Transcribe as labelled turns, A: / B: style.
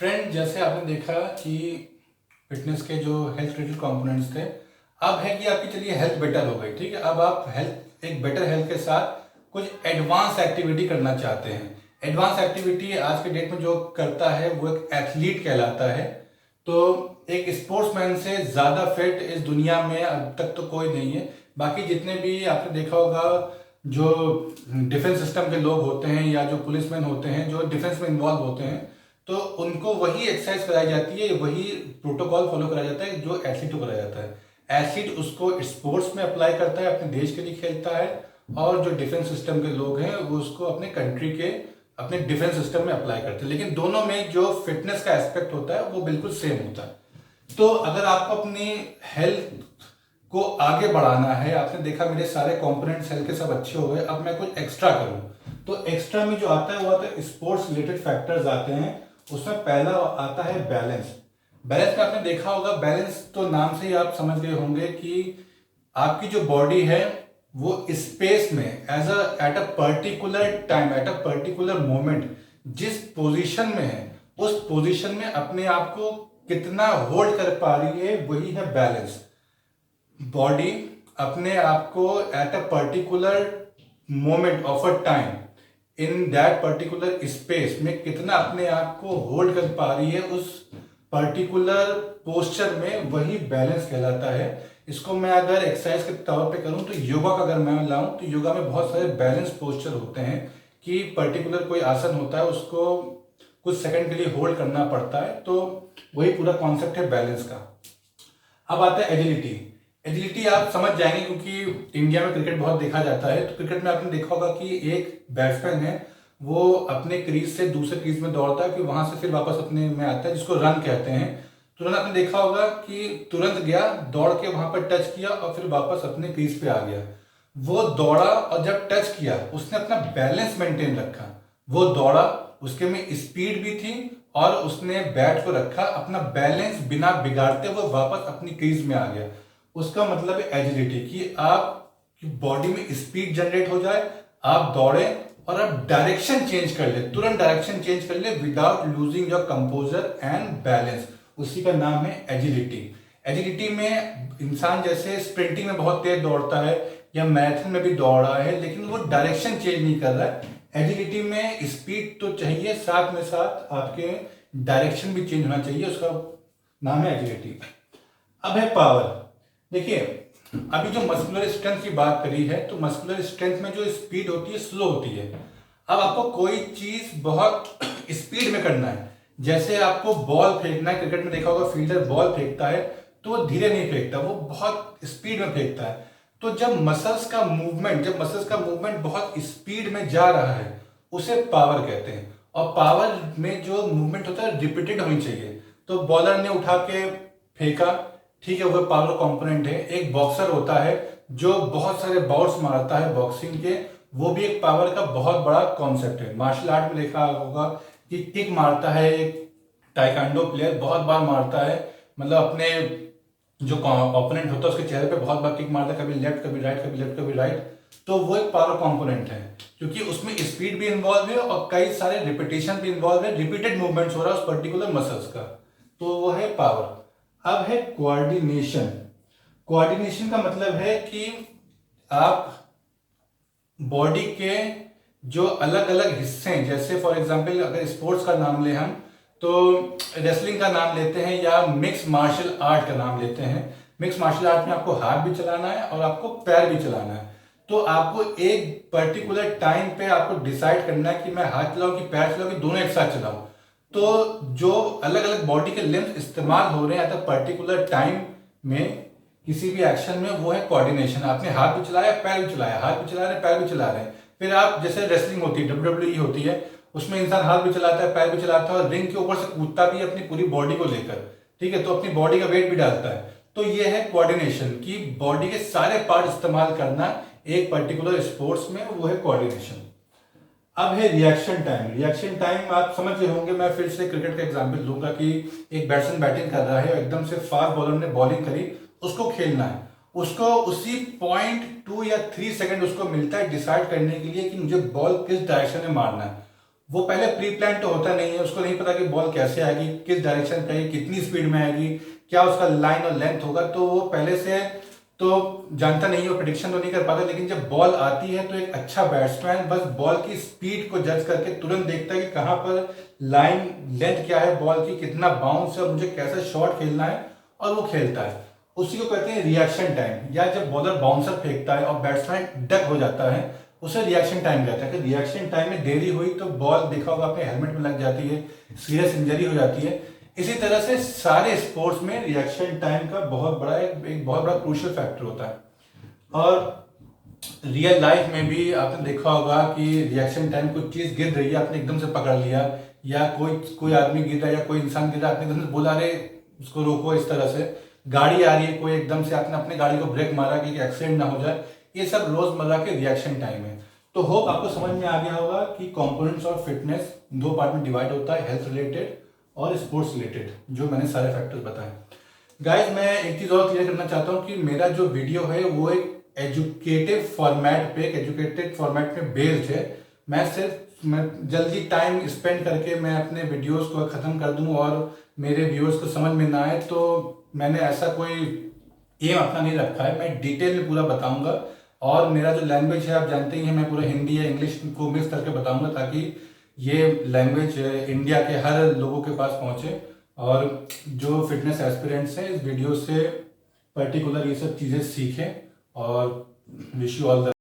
A: Friend, जैसे आपने देखा कि फिटनेस के जो हेल्थ रिलेटेड कंपोनेंट्स थे, अब है कि आपकी चलिए हेल्थ बेटर हो गई। ठीक है, अब आप हेल्थ एक बेटर हेल्थ के साथ कुछ एडवांस एक्टिविटी करना चाहते हैं। एडवांस एक्टिविटी आज के डेट में जो करता है वो एक एथलीट कहलाता है। तो एक स्पोर्ट्समैन से ज़्यादा फिट इस दुनिया में अब तक तो कोई नहीं है। बाकी जितने भी आपने देखा होगा, जो डिफेंस सिस्टम के लोग होते हैं या जो पुलिसमैन होते हैं जो डिफेंस में इन्वॉल्व होते हैं, तो उनको वही एक्सरसाइज कराई जाती है, वही प्रोटोकॉल फॉलो कराया जाता है जो एथलीट को कराया जाता है। एथलीट उसको स्पोर्ट्स में अप्लाई करता है, अपने देश के लिए खेलता है, और जो डिफेंस सिस्टम के लोग हैं वो उसको अपने कंट्री के अपने डिफेंस सिस्टम में अप्लाई करते हैं। लेकिन दोनों में जो फिटनेस का एस्पेक्ट होता है वो बिल्कुल सेम होता है। तो अगर आपको अपनी हेल्थ को आगे बढ़ाना है, आपने देखा मेरे सारे कंपोनेंट्स हेल्थ के सब अच्छे हो गए, अब मैं कुछ एक्स्ट्रा करूं, तो एक्स्ट्रा में जो आता है वो आता है स्पोर्ट्स रिलेटेड फैक्टर्स आते हैं। उसमें पहला आता है बैलेंस। बैलेंस में आपने देखा होगा, बैलेंस तो नाम से ही आप समझ गए होंगे कि आपकी जो बॉडी है वो स्पेस में at a particular time, at a particular moment जिस पोजीशन में है उस पोजीशन में अपने आप को कितना होल्ड कर पा रही है, वही है बैलेंस। बॉडी अपने आप को at a particular moment of a time in that particular space में कितना अपने आप को होल्ड कर पा रही है उस पर्टिकुलर पोस्चर में, वही बैलेंस कहलाता है। इसको मैं अगर एक्सरसाइज के तौर पे करूं तो योगा का अगर मैं लाऊं तो योगा में बहुत सारे बैलेंस पोस्चर होते हैं कि पर्टिकुलर कोई आसन होता है उसको कुछ सेकंड के लिए होल्ड करना पड़ता है। तो वही पूरा कॉन्सेप्ट है बैलेंस का। अब आता है एजिलिटी। एजिलिटी आप समझ जाएंगे क्योंकि इंडिया में क्रिकेट बहुत देखा जाता है। तो क्रिकेट में आपने देखा होगा कि एक बैट्समैन है, वो अपने क्रीज से दूसरे क्रीज में दौड़ता है, फिर वहां से फिर वापस अपने में आता है, जिसको रन कहते हैं। तुरंत आपने देखा होगा कि तुरंत गया, दौड़ के वहां पर टच किया और फिर वापस अपने क्रीज पे आ गया। वो दौड़ा और जब टच किया उसने अपना बैलेंस मेंटेन रखा। वो दौड़ा, उसके में स्पीड भी थी और उसने बैट को रखा, अपना बैलेंस बिना बिगाड़ते हुए वापस अपनी क्रीज में आ गया। उसका मतलब है एजिलिटी, कि आप बॉडी में स्पीड जनरेट हो जाए, आप दौड़े और आप डायरेक्शन चेंज कर ले, तुरंत डायरेक्शन चेंज कर ले without losing your composer and balance. उसी का नाम है एजिलिटी। एजिलिटी में इंसान जैसे स्प्रिंटिंग में बहुत तेज दौड़ता है या मैराथन में भी दौड़ रहा है, लेकिन वो डायरेक्शन चेंज नहीं कर रहा है। एजिलिटी में स्पीड तो चाहिए, साथ में साथ आपके डायरेक्शन भी चेंज होना चाहिए, उसका नाम है एजिलिटी। अब है पावर। देखिए, अभी जो मस्कुलर स्ट्रेंथ की बात करी है, तो मस्कुलर स्ट्रेंथ में जो स्पीड होती है स्लो होती है। अब आपको कोई चीज बहुत स्पीड में करना है, जैसे आपको बॉल फेंकना है, क्रिकेट में देखा होगा फील्डर बॉल फेंकता है तो वो धीरे नहीं फेंकता, वो बहुत स्पीड में फेंकता है। तो जब मसल्स का मूवमेंट बहुत स्पीड में जा रहा है उसे पावर कहते हैं। और पावर में जो मूवमेंट होता है रिपीटेड होनी चाहिए। तो बॉलर ने उठा के फेंका, ठीक है, वो पावर कंपोनेंट है। एक बॉक्सर होता है जो बहुत सारे बाउट्स मारता है बॉक्सिंग के, वो भी एक पावर का बहुत बड़ा कॉन्सेप्ट है। मार्शल आर्ट में देखा होगा कि किक मारता है एक टाइकांडो प्लेयर, बहुत बार मारता है, मतलब अपने जो ओपोनेंट होता है उसके चेहरे पे बहुत बार किक मारता है, कभी लेफ्ट कभी राइट, कभी लेफ्ट कभी राइट। तो वो एक पावर कंपोनेंट है क्योंकि उसमें स्पीड भी इन्वॉल्व है और कई सारे रिपीटेशन भी इन्वॉल्व है, रिपीटेड मूवमेंट्स हो रहा है उस पर्टिकुलर मसल्स का, तो वो है पावर। अब है कोऑर्डिनेशन। कोऑर्डिनेशन का मतलब है कि आप बॉडी के जो अलग अलग हिस्से हैं, जैसे फॉर एग्जांपल अगर स्पोर्ट्स का नाम ले हम, तो रेसलिंग का नाम लेते हैं या मिक्स मार्शल आर्ट का नाम लेते हैं। मिक्स मार्शल आर्ट में आपको हाथ भी चलाना है और आपको पैर भी चलाना है। तो आपको एक पर्टिकुलर टाइम पे आपको डिसाइड करना है कि मैं हाथ चलाऊं कि पैर चलाऊं कि दोनों एक साथ चलाऊं। तो जो अलग अलग बॉडी के लिम्स इस्तेमाल हो रहे हैं एट अ पर्टिकुलर टाइम में किसी भी एक्शन में, वो है कोऑर्डिनेशन। आपने हाथ भी चलाया, पैर भी चलाया, हाथ भी चला रहे, पैर भी चला रहे हैं। फिर आप जैसे रेसलिंग होती है, WWE होती है, उसमें इंसान हाथ भी चलाता है, पैर भी चलाता है और रिंग के ऊपर से कूदता भी अपनी पूरी बॉडी को लेकर, ठीक है, तो अपनी बॉडी का वेट भी डालता है। तो ये है कोऑर्डिनेशन, की बॉडी के सारे पार्ट इस्तेमाल करना एक पर्टिकुलर स्पोर्ट्स में, वो है कोऑर्डिनेशन। अब है रिएक्शन टाइम। रिएक्शन टाइम आप समझ रहे होंगे, मैं फिर से क्रिकेट का एग्जांपल लूंगा कि एक बैट्समैन बैटिंग कर रहा है और एकदम से फास्ट बॉलर ने बॉलिंग करी, उसको खेलना है, उसको उसी 0.2 या 3 सेकंड उसको मिलता है डिसाइड करने के लिए कि मुझे बॉल किस डायरेक्शन में मारना है। वो पहले प्री प्लान तो होता नहीं है, उसको नहीं पता कि बॉल कैसे आएगी, किस डायरेक्शन पे आएगी, कितनी स्पीड में आएगी, क्या उसका लाइन और लेंथ होगा, तो वो पहले से तो जानता नहीं है, प्रिडिक्शन तो नहीं कर पाता। लेकिन जब बॉल आती है तो एक अच्छा बैट्समैन बस बॉल की स्पीड को जज करके तुरंत देखता है कि कहाँ पर लाइन लेंथ क्या है बॉल की, कितना बाउंस है और मुझे कैसा शॉट खेलना है, और वो खेलता है। उसी को कहते हैं रिएक्शन टाइम। या जब बॉलर बाउंसर फेंकता है और बैट्समैन डक हो जाता है, उसे रिएक्शन टाइम कहता है। कि रिएक्शन टाइम में देरी हुई तो बॉल देखा होगा आपने हेलमेट में लग जाती है, सीरियस इंजरी हो जाती है। इसी तरह से सारे स्पोर्ट्स में रिएक्शन टाइम का बहुत बड़ा एक बहुत बड़ा क्रूशियल फैक्टर होता है। और रियल लाइफ में भी आपने देखा होगा कि रिएक्शन टाइम, कुछ चीज गिर रही है आपने एकदम से पकड़ लिया, या कोई कोई आदमी गिर रहा है या कोई इंसान गिर रहा है, आपने एकदम से बोला अरे उसको रोको। इस तरह से गाड़ी आ रही है कोई, एकदम से आपने अपने गाड़ी को ब्रेक मारा कि एक्सीडेंट ना हो जाए। ये सब रोजमर्रा के रिएक्शन टाइम है। तो होप आपको समझ में आ गया होगा कि कंपोनेंट्स ऑफ फिटनेस दो पार्ट में डिवाइड होता है, हेल्थ रिलेटेड और स्पोर्ट्स रिलेटेड, जो मैंने सारे फैक्टर्स बताए। गाइस मैं एक चीज और क्लियर करना चाहता हूँ कि मेरा जो वीडियो है वो एक एजुकेटिव फॉर्मेट पे, एक एजुकेटेड फॉर्मेट पे बेस्ड है। मैं जल्दी टाइम स्पेंड करके मैं अपने वीडियोस को खत्म कर दूं और मेरे व्यूअर्स को समझ में ना आए, तो मैंने ऐसा कोई एम अपना नहीं रखा है। मैं डिटेल में पूरा बताऊंगा, और मेरा जो लैंग्वेज है आप जानते ही हैं, मैं पूरा हिंदी या इंग्लिश को मिक्स करके बताऊंगा ताकि ये लैंग्वेज इंडिया के हर लोगों के पास पहुंचे। और जो फिटनेस एस्पिरेंट्स हैं इस वीडियो से पर्टिकुलर ये सब चीज़ें सीखें। और विश यू ऑल द